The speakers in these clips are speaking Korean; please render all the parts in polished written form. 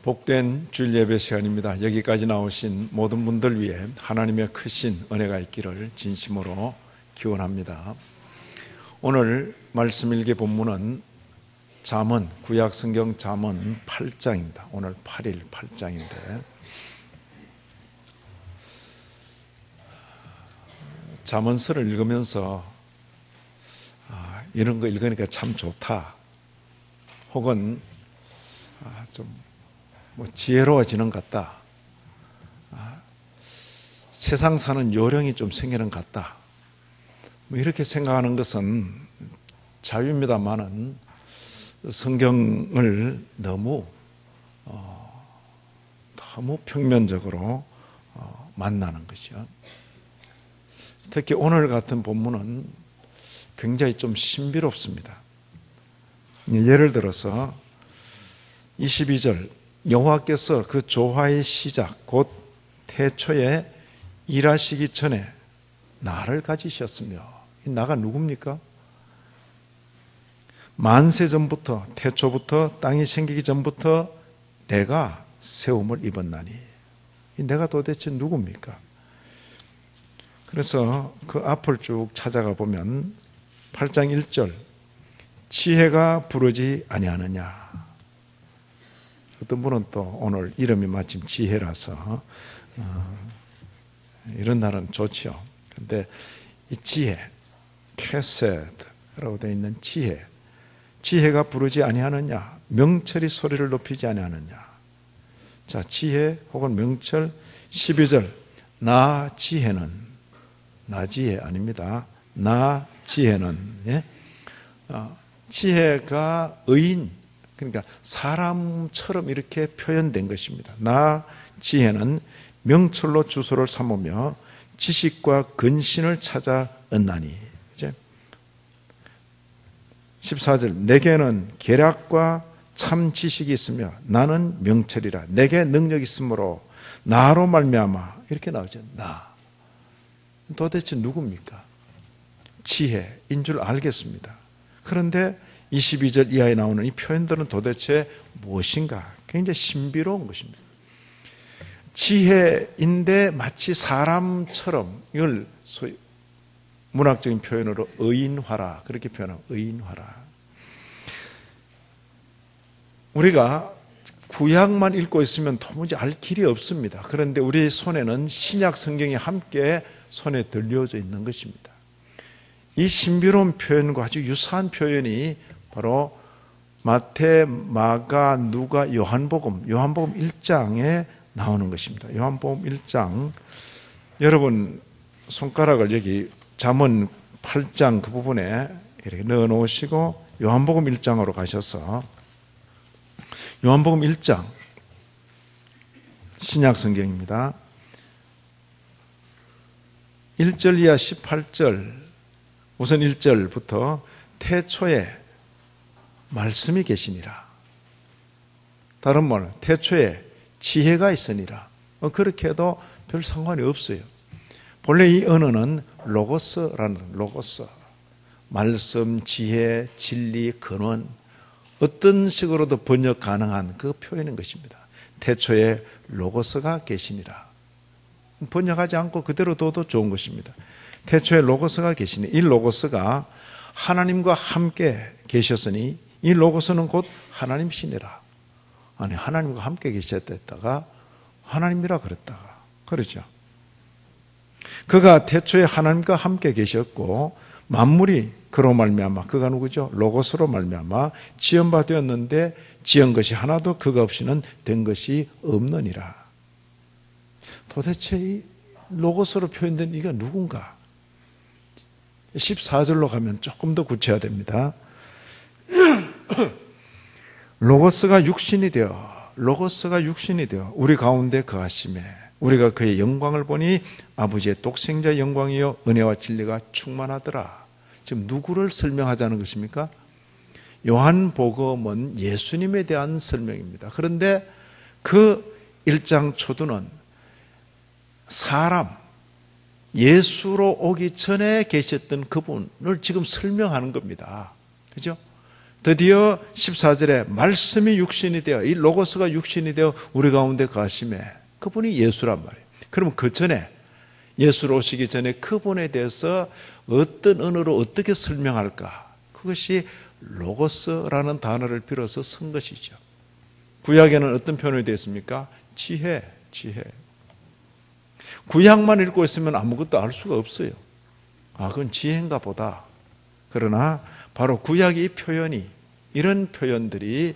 복된 주일 예배 시간입니다. 여기까지 나오신 모든 분들 위해 하나님의 크신 은혜가 있기를 진심으로 기원합니다. 오늘 말씀 일기 본문은 잠언, 구약 성경 잠언 8장입니다. 오늘 8일 8장인데 잠언서를 읽으면서 이런 거 읽으니까 참 좋다, 혹은 좀 지혜로워지는 것 같다, 세상 사는 요령이 좀 생기는 것 같다, 이렇게 생각하는 것은 자유입니다만은 성경을 너무 평면적으로 만나는 것이죠. 특히 오늘 같은 본문은 굉장히 좀 신비롭습니다. 예를 들어서 22절, 여호와께서 그 조화의 시작 곧 태초에 일하시기 전에 나를 가지셨으며, 이 나가 누굽니까? 만세 전부터, 태초부터, 땅이 생기기 전부터 내가 세움을 입었나니, 이 내가 도대체 누굽니까? 그래서 그 앞을 쭉 찾아가 보면 8장 1절, 지혜가 부르지 아니하느냐. 어떤 분은 또 오늘 이름이 마침 지혜라서 이런 날은 좋죠. 그런데 이 지혜, 캐세드라고 되어 있는 지혜, 지혜가 부르지 아니하느냐, 명철이 소리를 높이지 아니하느냐. 자, 지혜 혹은 명철. 12절, 나 지혜는, 나 지혜 아닙니다. 나 지혜는, 지혜가 의인, 그러니까 사람처럼 이렇게 표현된 것입니다. 나 지혜는 명철로 주소를 삼으며 지식과 근신을 찾아 얻나니. 이제 14절, 내게는 계략과 참 지식이 있으며 나는 명철이라. 내게 능력이 있으므로 나로 말미암아. 이렇게 나오죠. 나. 도대체 누굽니까? 지혜인 줄 알겠습니다. 그런데 22절 이하에 나오는 이 표현들은 도대체 무엇인가? 굉장히 신비로운 것입니다. 지혜인데 마치 사람처럼, 이걸 소위 문학적인 표현으로 의인화라, 그렇게 표현하고, 의인화라. 우리가 구약만 읽고 있으면 도무지 알 길이 없습니다. 그런데 우리 손에는 신약 성경이 함께 손에 들려져 있는 것입니다. 이 신비로운 표현과 아주 유사한 표현이 바로 마태, 마가, 누가, 요한복음 1장에 나오는 것입니다. 요한복음 1장, 여러분 손가락을 여기 잠언 8장 그 부분에 이렇게 넣어 놓으시고 요한복음 1장으로 가셔서 요한복음 1장, 신약 성경입니다. 1절 이하 18절, 우선 1절부터 태초에 말씀이 계시니라. 다른 말은 태초에 지혜가 있으니라. 그렇게 해도 별 상관이 없어요. 본래 이 언어는 로고스라는, 로고스, 말씀, 지혜, 진리, 근원, 어떤 식으로도 번역 가능한 그 표현인 것입니다. 태초에 로고스가 계시니라. 번역하지 않고 그대로 둬도 좋은 것입니다. 태초에 로고스가 계시니, 이 로고스가 하나님과 함께 계셨으니 이 로고스는 곧 하나님이시니라. 아니, 하나님과 함께 계셨다가 하나님이라 그랬다가, 그렇죠. 그가 태초에 하나님과 함께 계셨고 만물이 그로 말미암아, 그가 누구죠? 로고스로 말미암아 지은 바 되었는데 지은 것이 하나도 그가 없이는 된 것이 없느니라. 도대체 이 로고스로 표현된 이가 누군가? 14절로 가면 조금 더 구체화됩니다. 로고스가 육신이 되어 우리 가운데 거하심에 우리가 그의 영광을 보니 아버지의 독생자의 영광이요 은혜와 진리가 충만하더라. 지금 누구를 설명하자는 것입니까? 요한복음은 예수님에 대한 설명입니다. 그런데 그 1장 초두는 사람, 예수로 오기 전에 계셨던 그분을 지금 설명하는 겁니다. 그죠? 드디어 14절에 말씀이 육신이 되어, 이 로고스가 육신이 되어 우리 가운데 거하심에, 그분이 예수란 말이에요. 그러면 그 전에, 예수로 오시기 전에 그분에 대해서 어떤 언어로 어떻게 설명할까? 그것이 로고스라는 단어를 빌어서 쓴 것이죠. 구약에는 어떤 표현이 되어 있습니까? 지혜. 구약만 읽고 있으면 아무것도 알 수가 없어요. 아, 그건 지혜인가 보다. 그러나 바로 구약의 이 표현이, 이런 표현들이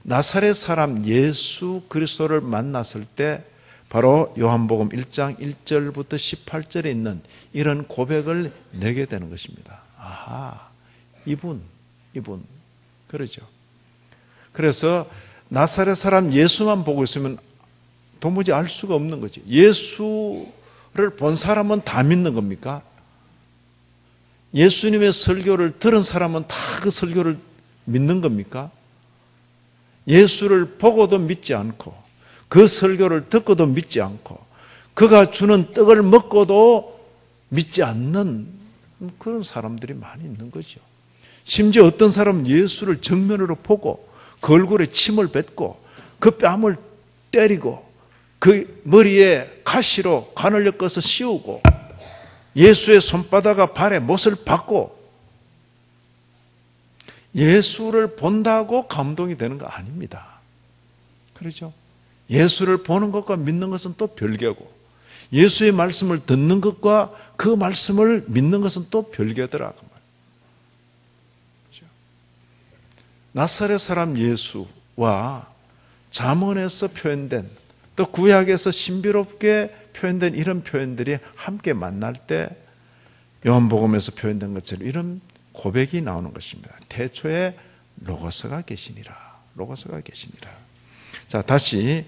나사렛 사람 예수 그리스도를 만났을 때 바로 요한복음 1장 1절부터 18절에 있는 이런 고백을 내게 되는 것입니다. 아하, 이분. 그러죠. 그래서 나사렛 사람 예수만 보고 있으면 도무지 알 수가 없는 거지. 예수를 본 사람은 다 믿는 겁니까? 예수님의 설교를 들은 사람은 다 그 설교를 믿는 겁니까? 예수를 보고도 믿지 않고, 그 설교를 듣고도 믿지 않고, 그가 주는 떡을 먹고도 믿지 않는 그런 사람들이 많이 있는 거죠. 심지어 어떤 사람은 예수를 정면으로 보고 그 얼굴에 침을 뱉고 그 뺨을 때리고 그 머리에 가시로 관을 엮어서 씌우고 예수의 손바닥과 발에 못을 박고, 예수를 본다고 감동이 되는 거 아닙니다. 그렇죠? 예수를 보는 것과 믿는 것은 또 별개고, 예수의 말씀을 듣는 것과 그 말씀을 믿는 것은 또 별개더라. 그렇죠? 나사렛 사람 예수와 잠언에서 표현된, 또 구약에서 신비롭게 표현된 이런 표현들이 함께 만날 때 요한복음에서 표현된 것처럼 이런 고백이 나오는 것입니다. 태초에 로고스가 계시니라. 자, 다시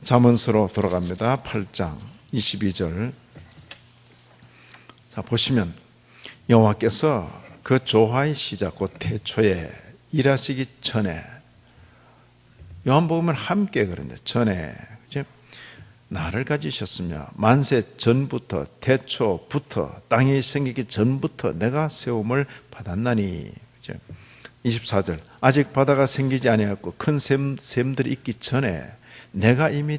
잠언서로 돌아갑니다. 8장 22절. 자, 보시면 여호와께서 그 조화의 시작, 곧 태초에 일하시기 전에, 요한복음은 함께 그런데 전에, 그죠? 나를 가지셨으며 만세 전부터, 태초부터, 땅이 생기기 전부터 내가 세움을 받았나니. 그죠? 24절. 아직 바다가 생기지 아니하였고 큰 샘들이 있기 전에 내가 이미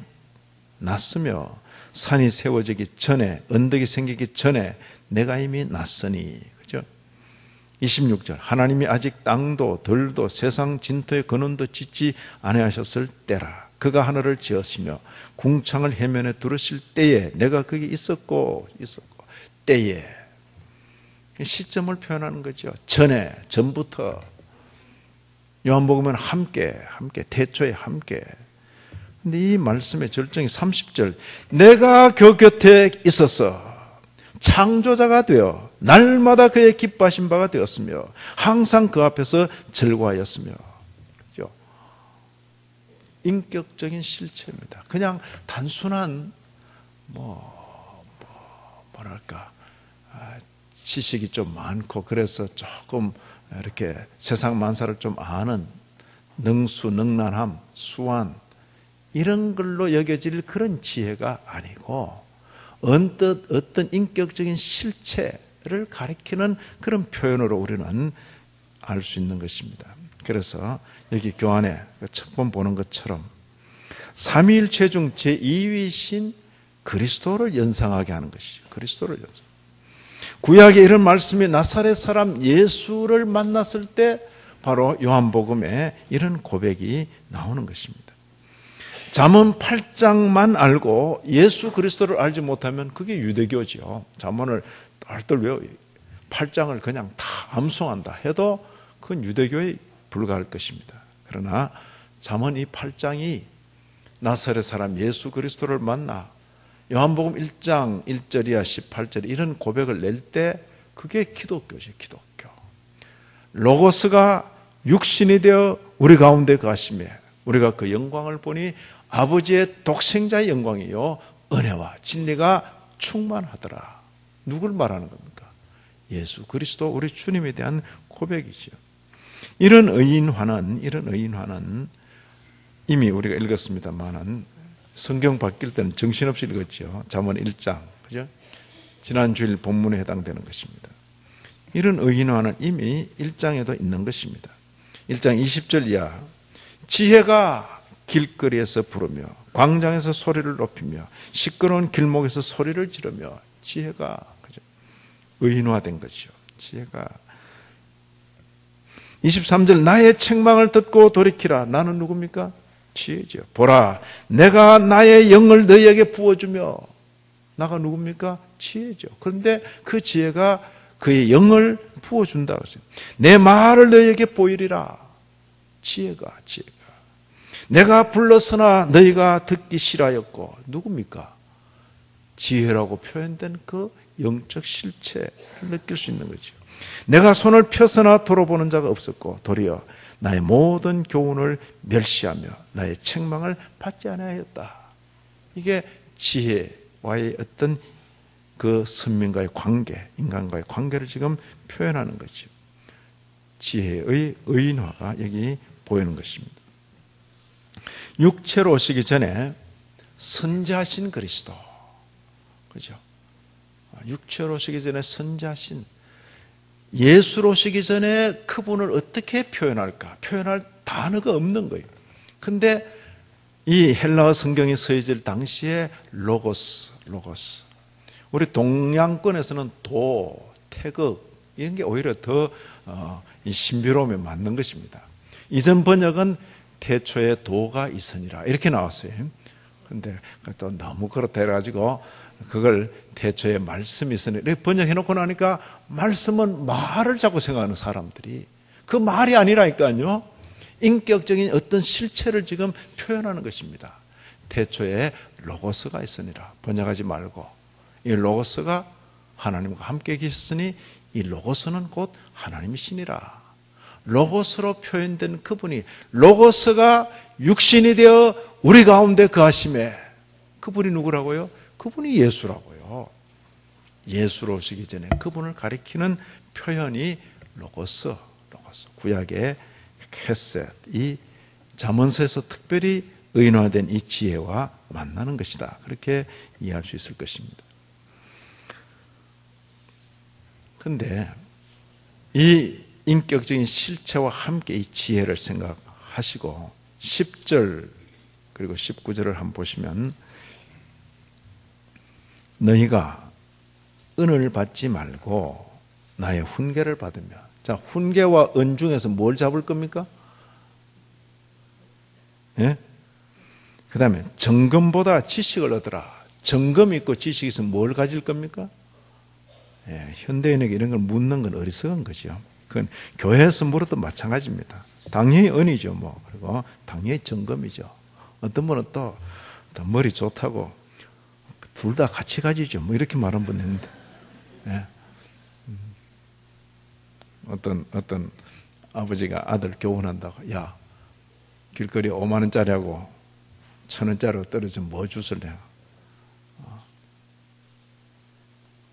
났으며 산이 세워지기 전에, 언덕이 생기기 전에 내가 이미 났으니. 그죠? 26절. 하나님이 아직 땅도 들도 세상 진토의 근원도 짓지 아니하셨을 때라. 그가 하늘을 지으시며 궁창을 해면에 두르실 때에 내가 거기 있었고 때에. 시점을 표현하는 거죠. 전에, 전부터. 요한복음은 함께, 태초에 함께. 근데 이 말씀의 절정이 30절. 내가 그 곁에 있어서 창조자가 되어 날마다 그의 기뻐하신 바가 되었으며 항상 그 앞에서 즐거워하였으며. 그죠? 인격적인 실체입니다. 그냥 단순한 뭐랄까 지식이 좀 많고 그래서 조금 이렇게 세상 만사를 좀 아는 능수, 능란함, 수완 이런 걸로 여겨질 그런 지혜가 아니고 어떤 인격적인 실체를 가리키는 그런 표현으로 우리는 알 수 있는 것입니다. 그래서 여기 교환에 첫 번 보는 것처럼 삼위일체 중 제2위신 그리스도를 연상하게 하는 것이죠. 그리스도를 연상. 구약에 이런 말씀이 나사렛 사람 예수를 만났을 때 바로 요한복음에 이런 고백이 나오는 것입니다. 잠언 8장만 알고 예수 그리스도를 알지 못하면 그게 유대교죠. 잠언을 딸들 외워 8장을 그냥 다 암송한다 해도 그건 유대교에 불과할 것입니다. 그러나 잠언 이 8장이 나사렛 사람 예수 그리스도를 만나 요한복음 1장 1절이야 18절 이런 고백을 낼 때 그게 기독교죠. 기독교. 로고스가 육신이 되어 우리 가운데 가심에 우리가 그 영광을 보니 아버지의 독생자의 영광이요 은혜와 진리가 충만하더라. 누굴 말하는 겁니까? 예수 그리스도 우리 주님에 대한 고백이죠. 이런 의인화는 이미 우리가 읽었습니다만은 성경 바뀔 때는 정신없이 읽었죠. 잠언 1장, 그죠? 지난 주일 본문에 해당되는 것입니다. 이런 의인화는 이미 1장에도 있는 것입니다. 1장 20절 이하 지혜가 길거리에서 부르며 광장에서 소리를 높이며 시끄러운 길목에서 소리를 지르며 지혜가 의인화된 것이요. 지혜가 23절 나의 책망을 듣고 돌이키라. 나는 누굽니까? 지혜죠. 보라 내가 나의 영을 너희에게 부어주며 나가 누굽니까? 지혜죠. 그런데 그 지혜가 그의 영을 부어준다고 했어요. 내 말을 너희에게 보이리라. 지혜가 내가 불렀으나 너희가 듣기 싫어하였고 누굽니까? 지혜라고 표현된 그 영적 실체를 느낄 수 있는 거죠. 내가 손을 펴서나 돌아보는 자가 없었고 도리어 나의 모든 교훈을 멸시하며 나의 책망을 받지 아니하였다. 이게 지혜와의 어떤 그 선민과의 관계, 인간과의 관계를 지금 표현하는 거죠. 지혜의 의인화가 여기 보이는 것입니다. 육체로 오시기 전에 선지하신 그리스도, 그죠? 육체로 오시기 전에 선지하신 예수로 오시기 전에 그분을 어떻게 표현할까? 표현할 단어가 없는 거예요. 근데 이 헬라어 성경이 쓰여질 당시에 로고스. 우리 동양권에서는 도, 태극 이런 게 오히려 더 신비로움에 맞는 것입니다. 이전 번역은 태초에 도가 있으니라 이렇게 나왔어요. 근데 또 너무 그렇다 해가지고 그걸 태초에 말씀이 있으니 이렇게 번역해 놓고 나니까 말씀은 말을 자꾸 생각하는 사람들이 그 말이 아니라니까요. 인격적인 어떤 실체를 지금 표현하는 것입니다. 태초에 로고스가 있으니라 번역하지 말고 이 로고스가 하나님과 함께 계셨으니 이 로고스는 곧 하나님이시니라. 로고스로 표현된 그분이 로고스가 육신이 되어 우리 가운데 거하심에 그분이 누구라고요? 그분이 예수라고요. 예수로 오시기 전에 그분을 가리키는 표현이 로고스. 구약의 헤셋, 이 잠언서에서 특별히 의인화된 이 지혜와 만나는 것이다. 그렇게 이해할 수 있을 것입니다. 그런데 이 인격적인 실체와 함께 이 지혜를 생각하시고 10절 그리고 19절을 한번 보시면 너희가 은을 받지 말고 나의 훈계를 받으며 자 훈계와 은 중에서 뭘 잡을 겁니까? 예? 그 다음에 정금보다 지식을 얻으라. 정금이 있고 지식이 있으면 뭘 가질 겁니까? 예, 현대인에게 이런 걸 묻는 건 어리석은 거죠. 그건 교회에서 물어도 마찬가지입니다. 당연히 은이죠, 뭐. 그리고 당연히 정금이죠. 어떤 분은 또 머리 좋다고 둘 다 같이 가지죠. 뭐 이렇게 말한 분 있는데. 예. 어떤 아버지가 아들 교훈한다고 야 길거리 5만 원짜리하고 1,000원짜리로 떨어지면 뭐 주실래?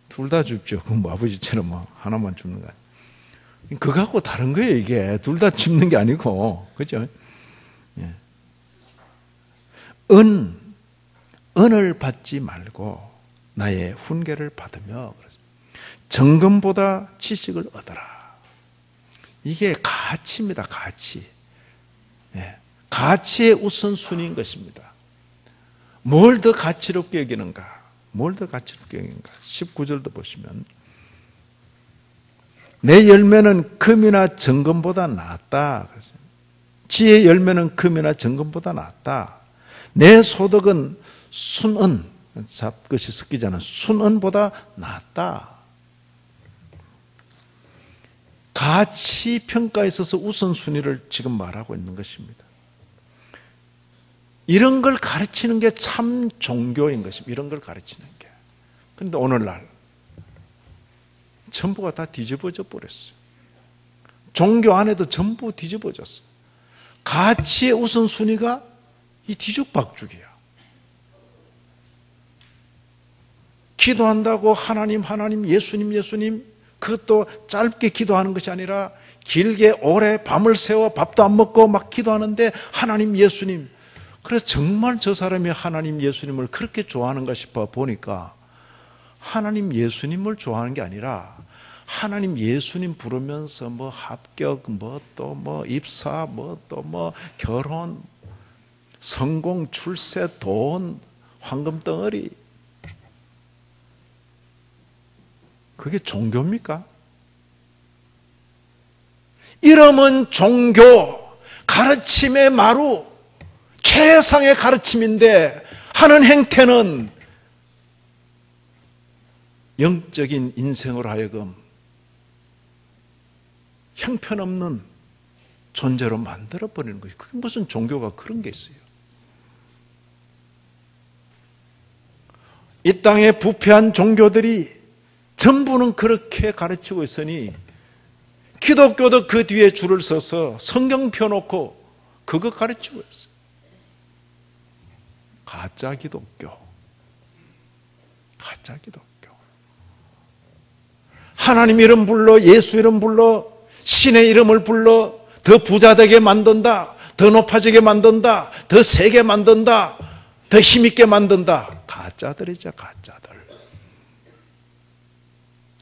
둘 다 줍죠. 그럼 뭐 아버지처럼 뭐 하나만 줍는 거 아니에요. 그거 갖고 다른 거예요. 이게 둘 다 줍는 게 아니고 그죠? 예. 은을 받지 말고 나의 훈계를 받으며 정금보다 지식을 얻어라. 이게 가치입니다. 가치. 예. 가치의 우선순위인 것입니다. 뭘 더 가치롭게 여기는가? 뭘 더 가치롭게 여기는가? 19절도 보시면 내 열매는 금이나 정금보다 낫다. 지혜의 열매는 금이나 정금보다 낫다. 내 소득은 순은, 잡것이 섞이지 않은 순은보다 낫다. 가치 평가에 있어서 우선순위를 지금 말하고 있는 것입니다. 이런 걸 가르치는 게 참 종교인 것입니다. 이런 걸 가르치는 게. 그런데 오늘날 전부가 다 뒤집어져 버렸어요. 종교 안에도 전부 뒤집어졌어요. 가치의 우선순위가 이 뒤죽박죽이야. 기도한다고 하나님, 예수님 그것도 짧게 기도하는 것이 아니라 길게 오래 밤을 새워 밥도 안 먹고 막 기도하는데 하나님, 예수님. 그래서 정말 저 사람이 하나님, 예수님을 그렇게 좋아하는가 싶어 보니까 하나님, 예수님을 좋아하는 게 아니라 하나님 예수님 부르면서 뭐 합격, 뭐 또 뭐 입사, 뭐 또 뭐 결혼, 성공, 출세, 돈, 황금 덩어리. 그게 종교입니까? 이름은 종교, 가르침의 마루, 최상의 가르침인데 하는 행태는 영적인 인생으로 하여금 형편없는 존재로 만들어버리는 것이, 그게 무슨 종교가 그런 게 있어요. 이 땅에 부패한 종교들이 전부는 그렇게 가르치고 있으니 기독교도 그 뒤에 줄을 서서 성경 펴놓고 그거 가르치고 있어요. 가짜 기독교. 가짜 기독교. 하나님 이름 불러, 예수 이름 불러, 신의 이름을 불러 더 부자되게 만든다, 더 높아지게 만든다, 더 세게 만든다, 더 힘있게 만든다. 가짜들이죠, 가짜들.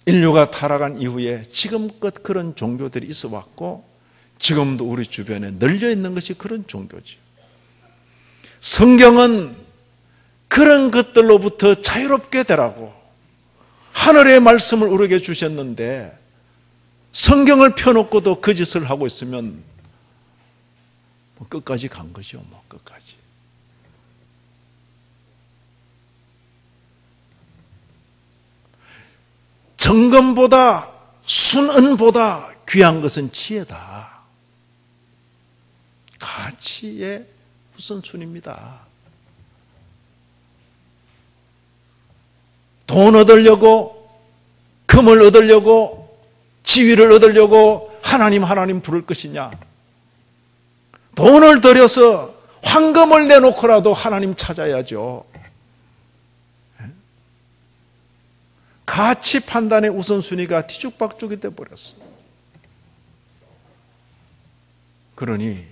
인류가 타락한 이후에 지금껏 그런 종교들이 있어 왔고 지금도 우리 주변에 널려 있는 것이 그런 종교죠. 성경은 그런 것들로부터 자유롭게 되라고 하늘의 말씀을 우리에게 주셨는데 성경을 펴놓고도 그 짓을 하고 있으면 끝까지 간 거죠. 끝까지. 정금보다 순은보다 귀한 것은 지혜다. 가치의 우선순위입니다. 돈 얻으려고, 금을 얻으려고, 지위를 얻으려고 하나님 부를 것이냐? 돈을 들여서 황금을 내놓고라도 하나님 찾아야죠. 가치 판단의 우선순위가 뒤죽박죽이 되어버렸어요. 그러니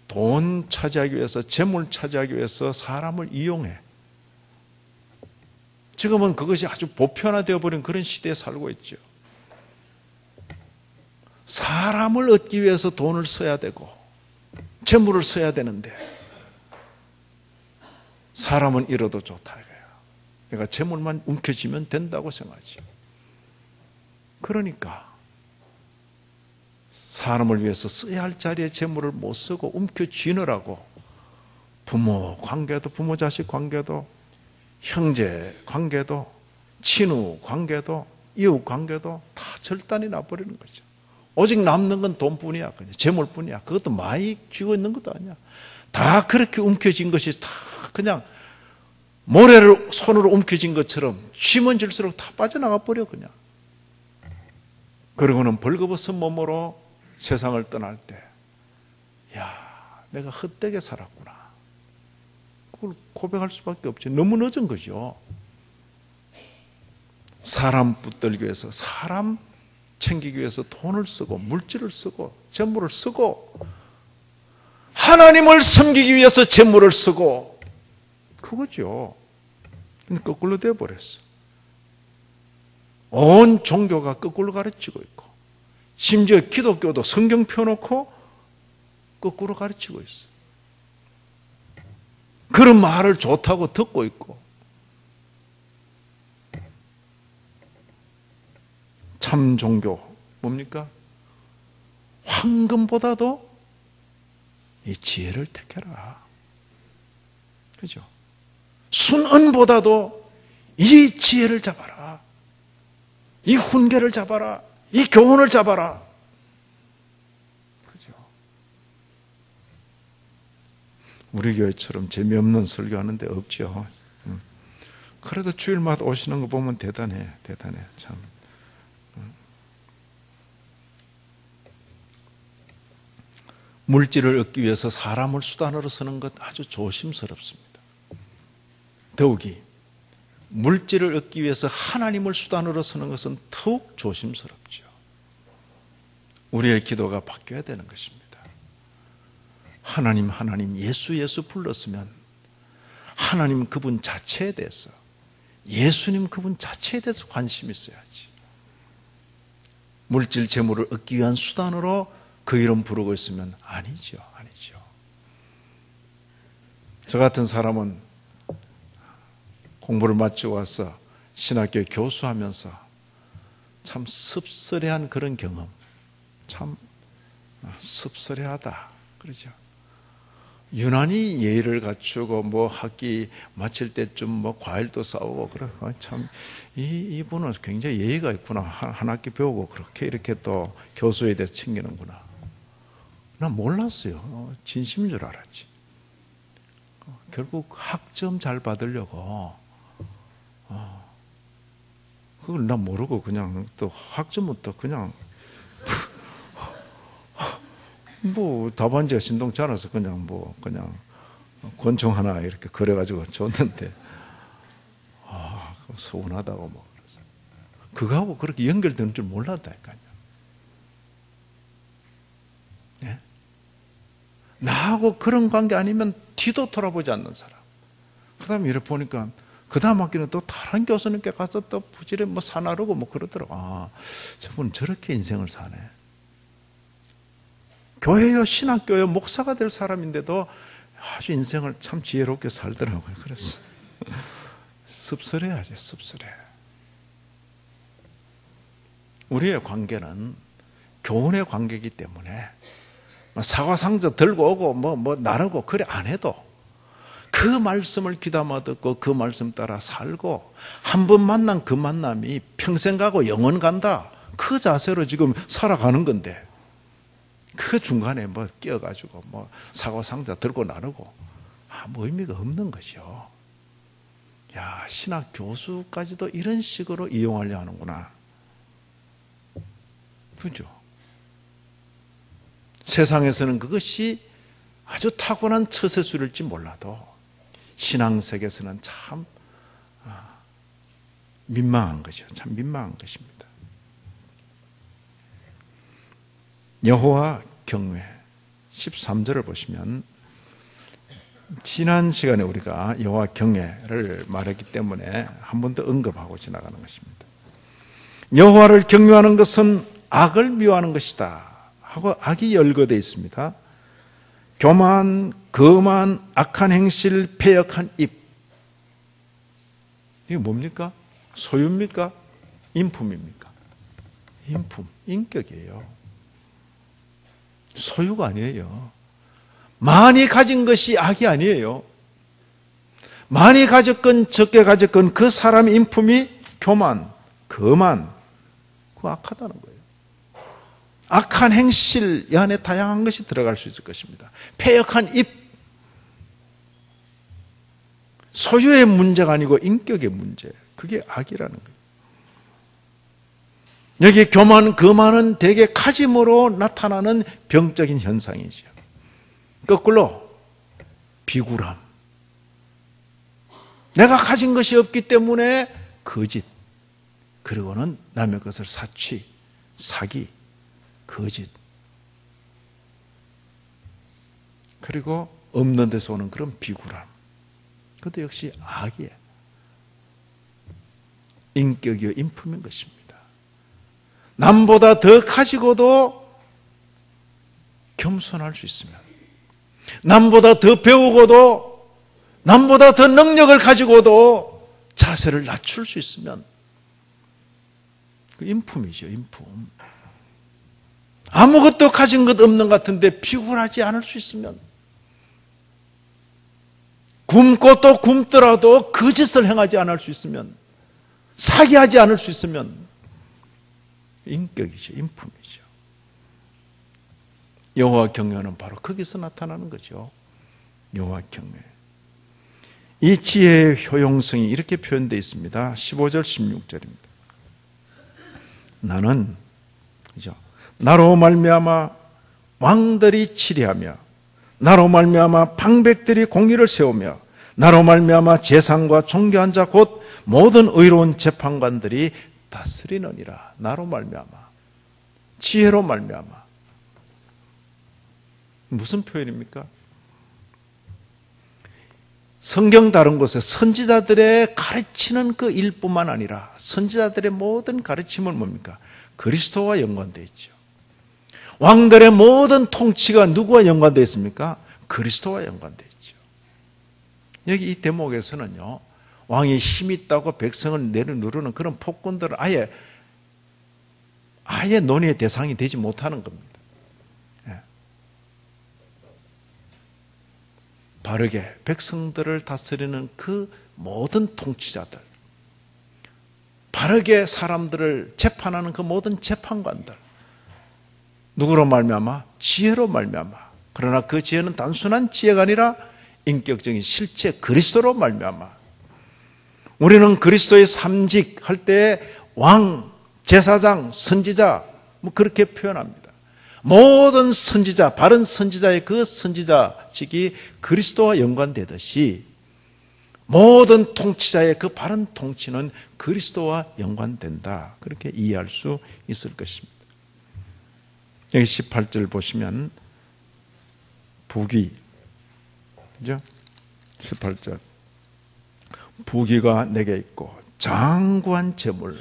돈 차지하기 위해서, 재물 차지하기 위해서 사람을 이용해. 지금은 그것이 아주 보편화되어 버린 그런 시대에 살고 있죠. 사람을 얻기 위해서 돈을 써야 되고 재물을 써야 되는데 사람은 잃어도 좋다 이거야. 내가 재물만 움켜쥐면 된다고 생각하지. 그러니까 사람을 위해서 써야 할 자리에 재물을 못 쓰고 움켜쥐느라고 부모 관계도, 부모 자식 관계도, 형제 관계도, 친구 관계도, 이웃 관계도 다 절단이 나버리는 거죠. 오직 남는 건 돈뿐이야. 그냥 재물뿐이야. 그것도 많이 쥐고 있는 것도 아니야. 다 그렇게 움켜진 것이 다 그냥 모래를 손으로 움켜진 것처럼 쥐면 질수록 다 빠져나가 버려 그냥. 그러고는 벌거벗은 몸으로 세상을 떠날 때, 야, 내가 헛되게 살았구나. 그걸 고백할 수밖에 없지. 너무 늦은 거죠. 사람 붙들기 위해서, 사람 챙기기 위해서 돈을 쓰고 물질을 쓰고 재물을 쓰고 하나님을 섬기기 위해서 재물을 쓰고 그거죠. 근데 거꾸로 되어버렸어. 온 종교가 거꾸로 가르치고 있고 심지어 기독교도 성경 펴놓고 거꾸로 가르치고 있어. 그런 말을 좋다고 듣고 있고 참 종교 뭡니까? 황금보다도 이 지혜를 택해라. 그죠? 순은보다도 이 지혜를 잡아라. 이 훈계를 잡아라. 이 교훈을 잡아라. 그죠? 우리 교회처럼 재미없는 설교하는 데 없죠. 그래도 주일마다 오시는 거 보면 대단해. 참. 물질을 얻기 위해서 사람을 수단으로 쓰는 것 아주 조심스럽습니다. 더욱이 물질을 얻기 위해서 하나님을 수단으로 쓰는 것은 더욱 조심스럽죠. 우리의 기도가 바뀌어야 되는 것입니다. 하나님 예수 불렀으면 하나님 그분 자체에 대해서, 예수님 그분 자체에 대해서 관심이 있어야지. 물질 재물을 얻기 위한 수단으로 그 이름 부르고 있으면 아니죠. 아니죠. 저 같은 사람은 공부를 마치고 와서 신학교 교수하면서 참 씁쓸해한 그런 경험, 참 씁쓸해하다 그러죠. 유난히 예의를 갖추고 뭐 학기 마칠 때쯤 뭐 과일도 싸우고 그래. 참 이분은 굉장히 예의가 있구나. 한 학기 배우고 그렇게 이렇게 또 교수에 대해 챙기는구나. 난 몰랐어요. 진심인 줄 알았지. 결국 학점 잘 받으려고 그걸 난 모르고 그냥 또 학점은 또 그냥 뭐 답안지가 신동치 않아서 그냥 권총 하나 이렇게 그려가지고 줬는데 서운하다고 뭐 그래서 그거하고 그렇게 연결되는 줄 몰랐다니까요. 네? 나하고 그런 관계 아니면 뒤도 돌아보지 않는 사람. 그다음에 이렇게 보니까 그 다음 학기는 또 다른 교수님께 가서 또 부지런히 뭐 사나르고 뭐 그러더라고. 저분은 저렇게 인생을 사네. 교회요, 신학교요, 목사가 될 사람인데도 아주 인생을 참 지혜롭게 살더라고요. 그래서 씁쓸해야죠, 씁쓸해. 우리의 관계는 교훈의 관계이기 때문에 사과상자 들고 오고 뭐 나누고 그래 안 해도 그 말씀을 귀담아 듣고 그 말씀 따라 살고 한 번 만난 그 만남이 평생 가고 영원 간다. 그 자세로 지금 살아가는 건데 그 중간에 뭐 끼어가지고 뭐 사과상자 들고 나누고 아무 의미가 없는 것이요. 야, 신학 교수까지도 이런 식으로 이용하려 하는구나. 그죠? 세상에서는 그것이 아주 타고난 처세술일지 몰라도 신앙세계에서는 참 민망한 것이요. 참 민망한 것입니다. 여호와 경외 13절을 보시면 지난 시간에 우리가 여호와 경외를 말했기 때문에 한 번 더 언급하고 지나가는 것입니다. 여호와를 경외하는 것은 악을 미워하는 것이다 하고 악이 열거되어 있습니다. 교만, 거만, 악한 행실, 패역한 입. 이게 뭡니까? 소유입니까? 인품입니까? 인품, 인격이에요. 소유가 아니에요. 많이 가진 것이 악이 아니에요. 많이 가졌건 적게 가졌건 그 사람의 인품이 교만, 거만, 그거 악하다는 거예요. 악한 행실, 이 안에 다양한 것이 들어갈 수 있을 것입니다. 패역한 입, 소유의 문제가 아니고 인격의 문제, 그게 악이라는 거예요. 여기 교만, 거만은 대개 가짐으로 나타나는 병적인 현상이죠. 거꾸로 비굴함, 내가 가진 것이 없기 때문에 거짓, 그리고는 남의 것을 사취, 사기, 거짓, 그리고 없는 데서 오는 그런 비굴함, 그것도 역시 악이에요. 인격이요, 인품인 것입니다. 남보다 더 가지고도 겸손할 수 있으면, 남보다 더 배우고도, 남보다 더 능력을 가지고도 자세를 낮출 수 있으면 그 인품이죠, 인품. 아무것도 가진 것 없는 것 같은데 비굴하지 않을 수 있으면, 굶고 또 굶더라도 거짓을 행하지 않을 수 있으면, 사기하지 않을 수 있으면 인격이죠, 인품이죠. 여호와 경외는 바로 거기서 나타나는 거죠. 여호와 경외. 이 지혜의 효용성이 이렇게 표현되어 있습니다. 15절 16절입니다. 나는 그죠? 나로 말미암아 왕들이 치리하며 나로 말미암아 방백들이 공의를 세우며 나로 말미암아 재상과 존귀한 자 곧 모든 의로운 재판관들이 다스리느니라. 나로 말미암아, 지혜로 말미암아. 무슨 표현입니까? 성경 다른 곳에 선지자들의 가르치는 그 일뿐만 아니라 선지자들의 모든 가르침은 뭡니까? 그리스도와 연관되어 있죠. 왕들의 모든 통치가 누구와 연관되어 있습니까? 그리스도와 연관되어 있죠. 여기 이 대목에서는요, 왕이 힘 있다고 백성을 내려누르는 그런 폭군들은 아예 논의의 대상이 되지 못하는 겁니다. 바르게 백성들을 다스리는 그 모든 통치자들, 바르게 사람들을 재판하는 그 모든 재판관들, 누구로 말미암아? 지혜로 말미암아. 그러나 그 지혜는 단순한 지혜가 아니라 인격적인 실체 그리스도로 말미암아. 우리는 그리스도의 삼직할 때 왕, 제사장, 선지자 그렇게 표현합니다. 모든 선지자, 바른 선지자의 그 선지자직이 그리스도와 연관되듯이 모든 통치자의 그 바른 통치는 그리스도와 연관된다. 그렇게 이해할 수 있을 것입니다. 여기 18절 보시면 부귀, 그죠? 18절. 부귀가 내게 있고 장구한 재물,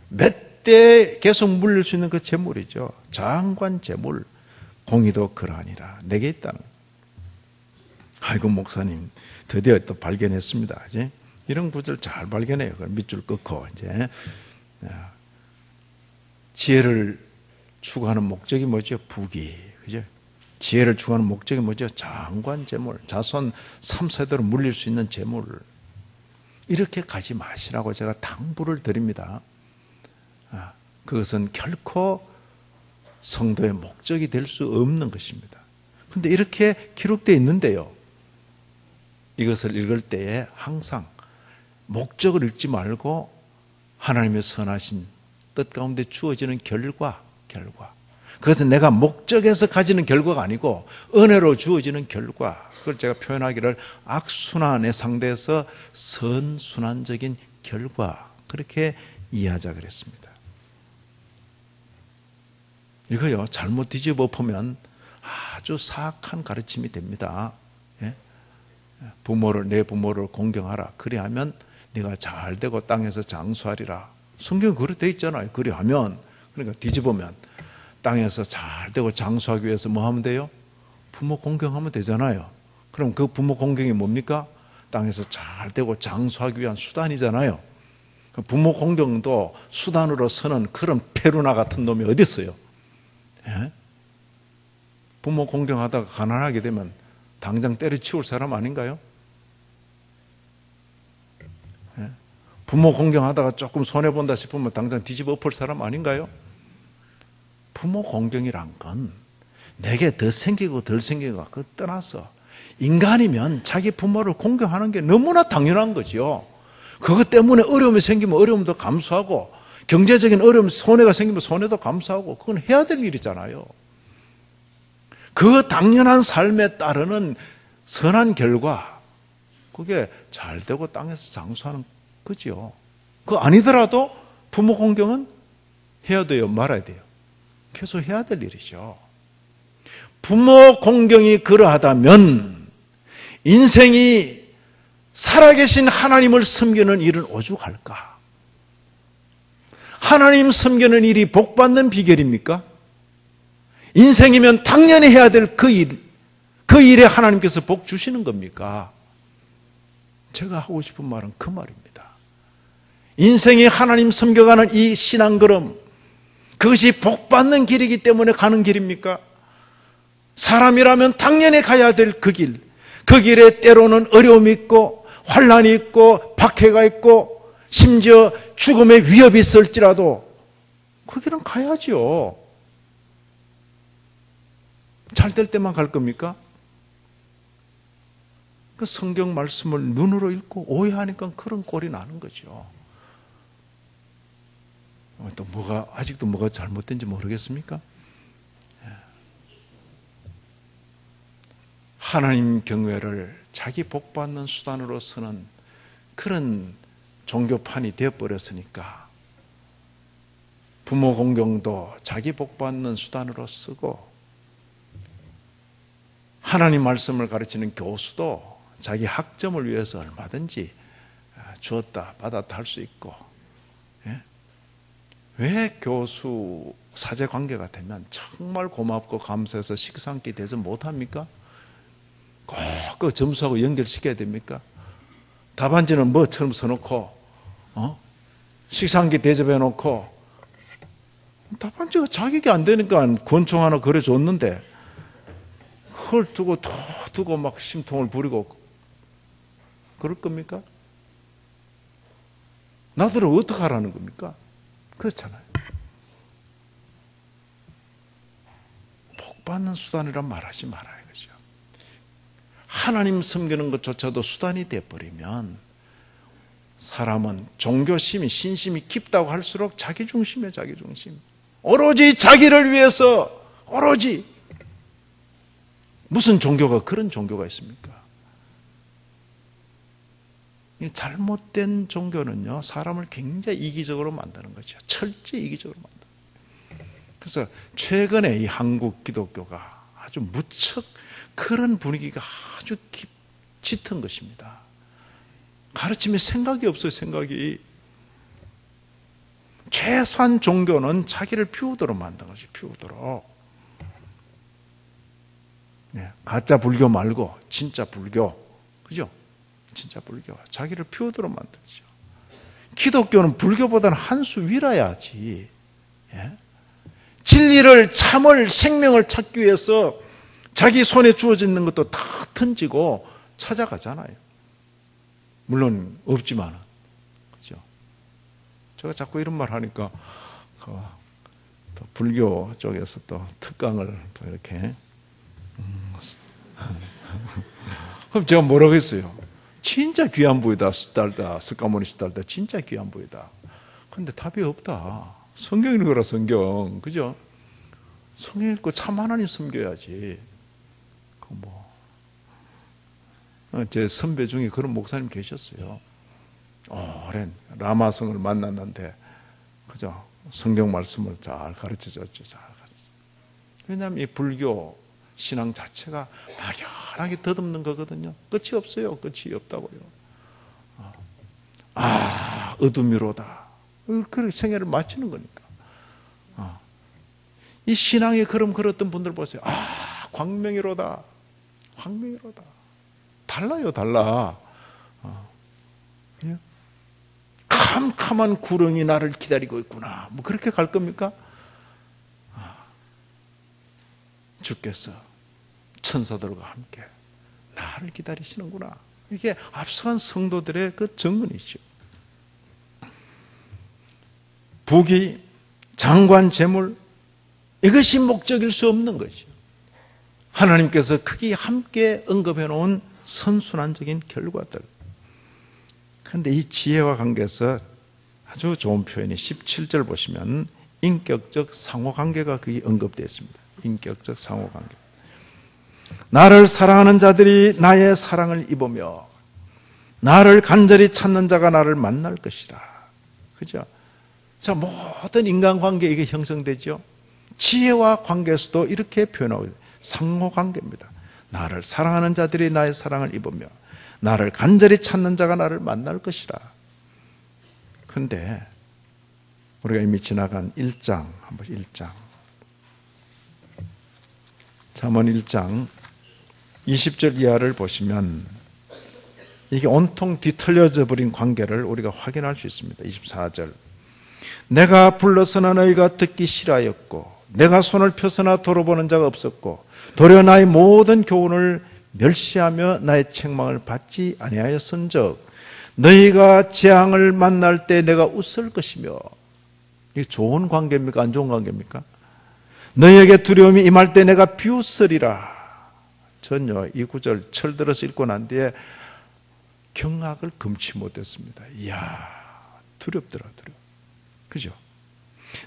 몇 대 계속 물릴 수 있는 그 재물이죠. 장관 재물, 공의도 그러하니라 내게 있다는. 아이고 목사님 드디어 또 발견했습니다. 이제 이런 구절 잘 발견해요. 밑줄 끊고 이제 지혜를 추구하는 목적이 뭐죠? 부귀, 그죠? 지혜를 추구하는 목적이 뭐죠? 장관 재물, 자손 3세대로 물릴 수 있는 재물. 이렇게 가지 마시라고 제가 당부를 드립니다. 그것은 결코 성도의 목적이 될 수 없는 것입니다. 그런데 이렇게 기록되어 있는데요, 이것을 읽을 때에 항상 목적을 읽지 말고 하나님의 선하신 뜻 가운데 주어지는 결과, 그것은 내가 목적에서 가지는 결과가 아니고 은혜로 주어지는 결과, 그걸 제가 표현하기를 악순환에 상대해서 선순환적인 결과, 그렇게 이해하자 그랬습니다. 이거요, 잘못 뒤집어 보면 아주 사악한 가르침이 됩니다. 내 부모를 공경하라. 그리하면 네가 잘되고 땅에서 장수하리라. 성경에 그렇게 되어 있잖아요. 그리하면, 그러니까 뒤집으면 땅에서 잘되고 장수하기 위해서 뭐 하면 돼요? 부모 공경하면 되잖아요. 그럼 그 부모 공경이 뭡니까? 땅에서 잘되고 장수하기 위한 수단이잖아요. 부모 공경도 수단으로 서는 그런 페루나 같은 놈이 어디 있어요? 부모 공경하다가 가난하게 되면 당장 때려치울 사람 아닌가요? 부모 공경하다가 조금 손해본다 싶으면 당장 뒤집어 엎을 사람 아닌가요? 부모 공경이란 건 내게 더 생기고 덜 생기고 그걸 떠나서 인간이면 자기 부모를 공경하는 게 너무나 당연한 거죠. 그것 때문에 어려움이 생기면 어려움도 감수하고, 경제적인 어려움, 손해가 생기면 손해도 감수하고, 그건 해야 될 일이잖아요. 그 당연한 삶에 따르는 선한 결과, 그게 잘되고 땅에서 장수하는 거죠. 그거 아니더라도 부모 공경은 해야 돼요, 말아야 돼요? 계속 해야 될 일이죠. 부모 공경이 그러하다면 인생이 살아계신 하나님을 섬기는 일은 오죽할까? 하나님 섬기는 일이 복받는 비결입니까? 인생이면 당연히 해야 될 그 일에 하나님께서 복 주시는 겁니까? 제가 하고 싶은 말은 그 말입니다. 인생이 하나님 섬겨가는 이 신앙걸음, 그것이 복받는 길이기 때문에 가는 길입니까? 사람이라면 당연히 가야 될 그 길, 그 길에 때로는 어려움이 있고 환난이 있고 박해가 있고 심지어 죽음의 위협이 있을지라도 그 길은 가야죠. 잘 될 때만 갈 겁니까? 그 성경 말씀을 눈으로 읽고 오해하니까 그런 꼴이 나는 거죠. 또 아직도 뭐가 잘못된지 모르겠습니까? 하나님 경외를 자기 복받는 수단으로 쓰는 그런 종교판이 되어버렸으니까 부모 공경도 자기 복받는 수단으로 쓰고, 하나님 말씀을 가르치는 교수도 자기 학점을 위해서 얼마든지 주었다 받았다 할 수 있고, 왜 교수 사제 관계가 되면 정말 고맙고 감사해서 식사 한 끼 대접 못합니까? 꼭 그 점수하고 연결시켜야 됩니까? 답안지는 뭐처럼 써놓고 식사 한 끼 대접해 놓고 답안지가 자격이 안 되니까 권총 하나 그려줬는데 그걸 두고 막 심통을 부리고 그럴 겁니까? 나들은 어떻게 하라는 겁니까? 그렇잖아요. 복 받는 수단이란 말하지 말아요. 그죠? 하나님 섬기는 것조차도 수단이 되어버리면 사람은 종교심이 신심이 깊다고 할수록 자기중심이에요. 자기중심. 오로지 자기를 위해서 오로지. 무슨 종교가 그런 종교가 있습니까? 잘못된 종교는요, 사람을 굉장히 이기적으로 만드는 거죠. 철저히 이기적으로 만드는 거예요. 그래서 최근에 이 한국 기독교가 아주 무척 그런 분위기가 아주 짙은 것입니다. 가르침에 생각이 없어요. 생각이. 최소한 종교는 자기를 비우도록 만든 것이 비우도록. 네, 가짜 불교 말고 진짜 불교, 그죠? 진짜 불교, 자기를 비우도록 만들죠. 기독교는 불교보다는 한 수 위라야지. 예? 진리를, 참을, 생명을 찾기 위해서 자기 손에 주어져 있는 것도 다 던지고 찾아가잖아요. 물론 없지만은, 그죠? 제가 자꾸 이런 말 하니까 또 불교 쪽에서 또 특강을 또 이렇게 그럼 제가 뭐라고 했어요? 진짜 귀한 부이다. 스달다, 스카모니 스달다. 진짜 귀한 부이다. 그런데 답이 없다. 성경 읽어라, 성경. 그죠? 성경 읽고 참 하나님 섬겨야지. 제 선배 중에 그런 목사님 계셨어요. 오랜 라마성을 만났는데, 그죠? 성경 말씀을 잘 가르쳐 줬죠. 잘 가르쳐. 왜냐하면 이 불교 신앙 자체가 막연하게 덧없는 거거든요. 끝이 없어요. 끝이 없다고요. 어둠이로다. 그렇게 생애를 마치는 거니까. 이 신앙의 걸음 걸었던 분들 보세요. 광명이로다. 광명이로다. 달라요, 달라. 캄캄한 구렁이 나를 기다리고 있구나. 뭐 그렇게 갈 겁니까? 주께서 천사들과 함께 나를 기다리시는구나. 이게 앞서간 성도들의 그 정언이죠. 부귀, 장관, 재물, 이것이 목적일 수 없는 거죠. 하나님께서 크게 함께 언급해 놓은 선순환적인 결과들. 그런데 이 지혜와 관계에서 아주 좋은 표현이 17절 보시면 인격적 상호관계가 거기 언급되어 있습니다. 인격적 상호관계. 나를 사랑하는 자들이 나의 사랑을 입으며 나를 간절히 찾는 자가 나를 만날 것이라. 그죠? 자, 모든 인간관계 이게 형성되죠. 지혜와 관계에서도 이렇게 표현하고 있어요. 상호관계입니다. 나를 사랑하는 자들이 나의 사랑을 입으며 나를 간절히 찾는 자가 나를 만날 것이라. 그런데 우리가 이미 지나간 1장, 한번 1장. 잠언 1장 20절 이하를 보시면 이게 온통 뒤틀려져 버린 관계를 우리가 확인할 수 있습니다. 24절. 내가 불러서나 너희가 듣기 싫어하였고 내가 손을 펴서나 돌아보는 자가 없었고 도리어 나의 모든 교훈을 멸시하며 나의 책망을 받지 아니하였은즉 너희가 재앙을 만날 때 내가 웃을 것이며. 이게 좋은 관계입니까? 안 좋은 관계입니까? 너희에게 두려움이 임할 때 내가 비웃으리라. 전요 이 구절 철들어서 읽고 난 뒤에 경악을 금치 못했습니다. 이야, 두렵더라. 그죠?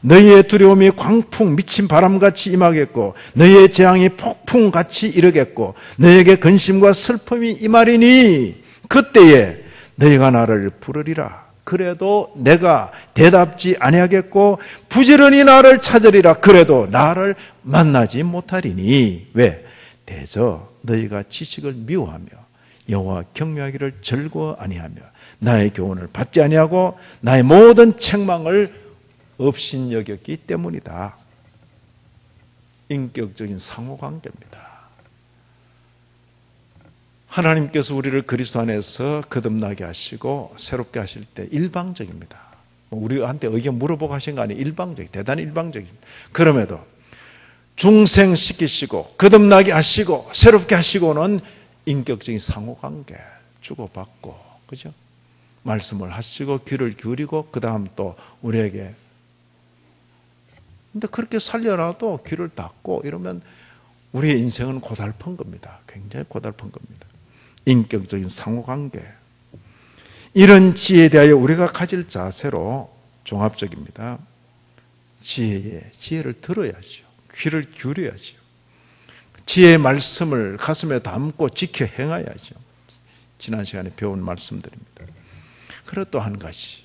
너희의 두려움이 광풍 미친 바람같이 임하겠고 너희의 재앙이 폭풍같이 이르겠고 너희에게 근심과 슬픔이 임하리니 그때에 너희가 나를 부르리라. 그래도 내가 대답지 아니하겠고 부지런히 나를 찾으리라. 그래도 나를 만나지 못하리니. 왜? 대저 너희가 지식을 미워하며 여호와 경외하기를 즐거워 아니하며 나의 교훈을 받지 아니하고 나의 모든 책망을 업신여겼기 때문이다. 인격적인 상호관계입니다. 하나님께서 우리를 그리스도 안에서 거듭나게 하시고 새롭게 하실 때 일방적입니다. 우리한테 의견 물어보고 하신 거 아니에요. 일방적, 대단히 일방적입니다. 그럼에도 중생시키시고 거듭나게 하시고 새롭게 하시고는 인격적인 상호관계 주고받고, 그죠? 말씀을 하시고 귀를 기울이고 그 다음 또 우리에게, 근데 그렇게 살려놔도 귀를 닫고 이러면 우리의 인생은 고달픈 겁니다. 굉장히 고달픈 겁니다. 인격적인 상호관계, 이런 지혜에 대하여 우리가 가질 자세로 종합적입니다. 지혜를 들어야죠. 귀를 기울여야죠. 지혜의 말씀을 가슴에 담고 지켜 행해야죠. 지난 시간에 배운 말씀들입니다. 그리고 또 한 가지,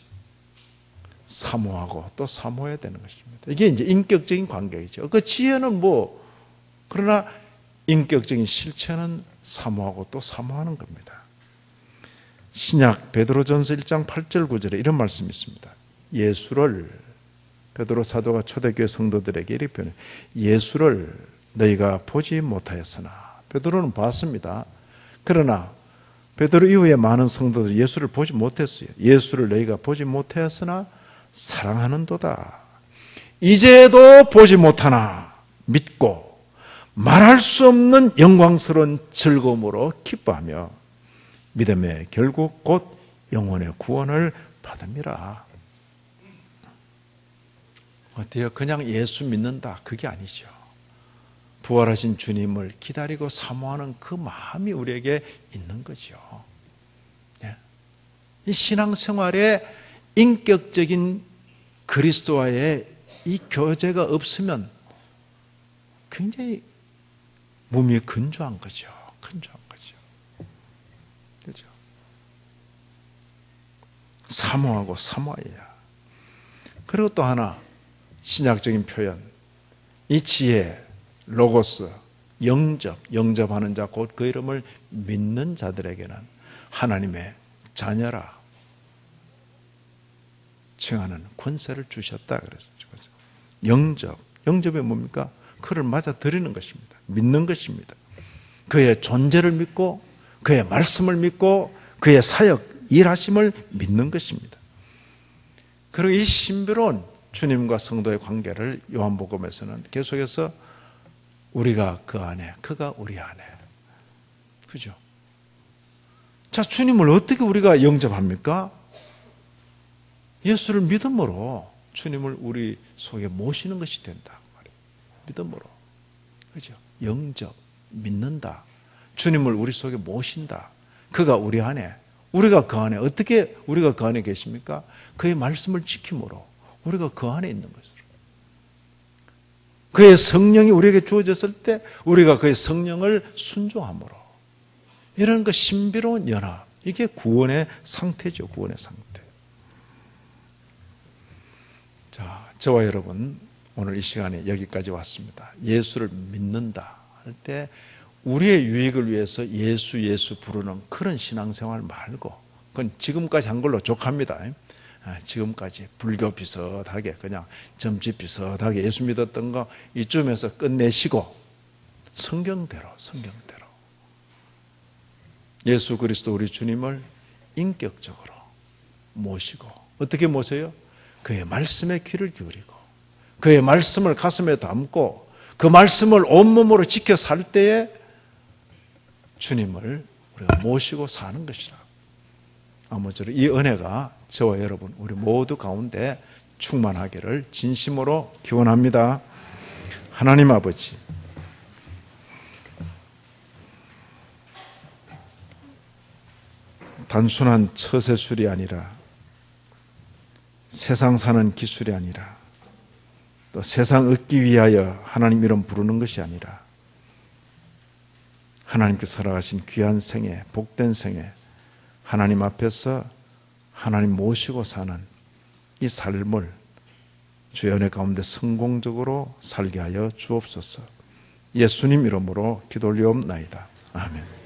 사모하고 또 사모해야 되는 것입니다. 이게 이제 인격적인 관계이죠. 그 지혜는 그러나 인격적인 실체는 사모하고 또 사모하는 겁니다. 신약 베드로전서 1장 8절 9절에 이런 말씀이 있습니다. 예수를, 베드로 사도가 초대교회 성도들에게 이렇게 표현해요. 예수를 너희가 보지 못하였으나, 베드로는 봤습니다. 그러나 베드로 이후에 많은 성도들이 예수를 보지 못했어요. 예수를 너희가 보지 못하였으나 사랑하는도다. 이제도 보지 못하나 믿고 말할 수 없는 영광스러운 즐거움으로 기뻐하며 믿음의 결국 곧 영혼의 구원을 받음이라. 어때요? 그냥 예수 믿는다, 그게 아니죠. 부활하신 주님을 기다리고 사모하는 그 마음이 우리에게 있는 거죠. 이 신앙생활에 인격적인 그리스도와의 이 교제가 없으면 굉장히 몸이 건조한 거죠. 건조한 거죠. 그렇죠? 사모하고 사모해야. 그리고 또 하나, 신약적인 표현, 이 지혜, 로고스, 영접하는 자, 곧 그 이름을 믿는 자들에게는 하나님의 자녀라 칭하는 권세를 주셨다 그랬죠. 영접이 뭡니까? 그를 맞아들이는 것입니다. 믿는 것입니다. 그의 존재를 믿고 그의 말씀을 믿고 그의 사역, 일하심을 믿는 것입니다. 그리고 이 신비로운 주님과 성도의 관계를 요한복음에서는 계속해서 우리가 그 안에, 그가 우리 안에. 그죠? 자, 주님을 어떻게 우리가 영접합니까? 예수를 믿음으로 주님을 우리 속에 모시는 것이 된다. 믿음으로. 그죠? 영접, 믿는다. 주님을 우리 속에 모신다. 그가 우리 안에, 우리가 그 안에, 어떻게 우리가 그 안에 계십니까? 그의 말씀을 지킴으로 우리가 그 안에 있는 것으로. 그의 성령이 우리에게 주어졌을 때 우리가 그의 성령을 순종함으로. 이런 그 신비로운 연합, 이게 구원의 상태죠. 구원의 상태. 자, 저와 여러분 오늘 이 시간에 여기까지 왔습니다. 예수를 믿는다 할 때 우리의 유익을 위해서 예수 부르는 그런 신앙생활 말고, 그건 지금까지 한 걸로 족합니다. 지금까지 불교 비슷하게 그냥 점집 비슷하게 예수 믿었던 거 이쯤에서 끝내시고 성경대로 예수 그리스도 우리 주님을 인격적으로 모시고, 어떻게 모셔요? 그의 말씀에 귀를 기울이고 그의 말씀을 가슴에 담고 그 말씀을 온몸으로 지켜 살 때에 주님을 우리가 모시고 사는 것이라. 아무쪼록 이 은혜가 저와 여러분 우리 모두 가운데 충만하기를 진심으로 기원합니다. 하나님 아버지, 단순한 처세술이 아니라, 세상 사는 기술이 아니라, 또 세상 얻기 위하여 하나님 이름 부르는 것이 아니라, 하나님께서 살아가신 귀한 생애, 복된 생애, 하나님 앞에서 하나님 모시고 사는 이 삶을 주의 은혜 가운데 성공적으로 살게 하여 주옵소서. 예수님 이름으로 기도 올리옵나이다. 아멘.